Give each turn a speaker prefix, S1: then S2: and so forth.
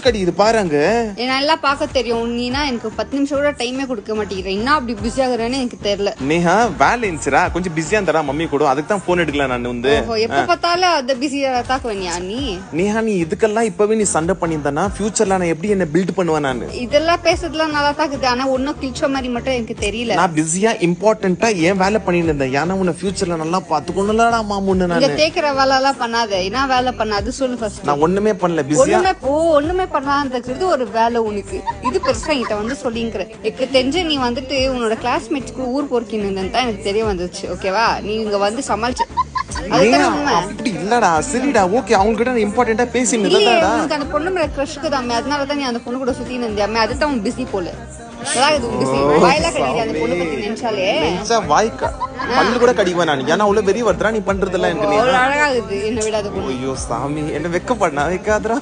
S1: கடிக்குது பாருங்க.
S2: நல்லா பாக்க தெரியும். நீனா எனக்கு 10 நிமிஷம் கூட டைமே கொடுக்க மாட்டேங்கிற. என்ன அப்படி பிஸி ஆகுறேன்னு எனக்கு தெரியல.
S1: நேஹா வேலை இருந்துச்சுரா, கொஞ்சம் பிஸியா இருந்தா மம்மி கூட, அதுக்கு தான் போன் எடுக்கல நான் வந்து.
S2: எப்ப பார்த்தாலும் அத பிஸியா தாக்குவனியா நீ?
S1: நேஹா நீ இதுக்கெல்லாம் இப்பவே நீ சண்டை பண்ணியிருந்தனா ஃபியூச்சர்ல நான் எப்படி என்ன பில்ட் பண்ணுவேன் நான்?
S2: இதெல்லாம் பேசுறதுலாம் நல்லா தாக்குது. ஆனா ஒன்னும் கிழிச்ச மாதிரி மட்டும் எனக்கு தெரியல.
S1: நான் பிஸியா இம்பார்ட்டன்ட்டா ஏன் வேலை பண்ணிட்டு இருந்தேன். ஏன்னா உன்னை ஃபியூச்சர்ல நல்லா பாத்துக்கணும்லடா மாமுன்னு. நான்
S2: தேய்க்கிற வேலை எல்லாம் பண்ணாத. என்ன வேலை பண்ணாது சொல்லு ஃபர்ஸ்ட்.
S1: நான் ஒண்ணுமே பண்ணல. பிஸியா
S2: ஒண்ணுமே பண்ணாதது ஒரு வேலை உனக்கு. இது பெருசா கிட்ட வந்து சொல்லிங்கிற. எனக்கு தெரிஞ்சு நீ வந்துட்டு உன்னோட கிளாஸ்மேட்ஸ்க்கு ஊர் போறீங்கன்னு தான் எனக்கு தெரிய வந்துச்சு. ஓகேவா? நீ இங்க வந்து சமாளிச்சு
S1: அப்படி இல்லடா. சரிடா ஓகே, அவங்க கிட்ட இம்பார்ட்டன்ட்டா பேசிட்டு இருந்தடா.
S2: உனக்கு அந்த பொண்ணு மேல கிரஷ் இருக்குதாமே, அதனால தான் நீ அந்த பொண்ணு கூட சுத்தி நின்றியாமே. அதுதான் உன் பிஸி போல. வாயில கடிக்கிற அந்த பொண்ணு பத்தி நினைச்சாலே
S1: வாய்க்கா பல்லு கூட கடிக்குவேன் நான். ஏன்னா அவ்வளவு வெறி வருதுடா நீ பண்றதெல்லாம். எனக்கு
S2: அழகா இருக்குது என்ன விட அது பொண்ணு.
S1: ஐயோ சாமி, என்ன வெக்க பண்ணா வைக்காதடா.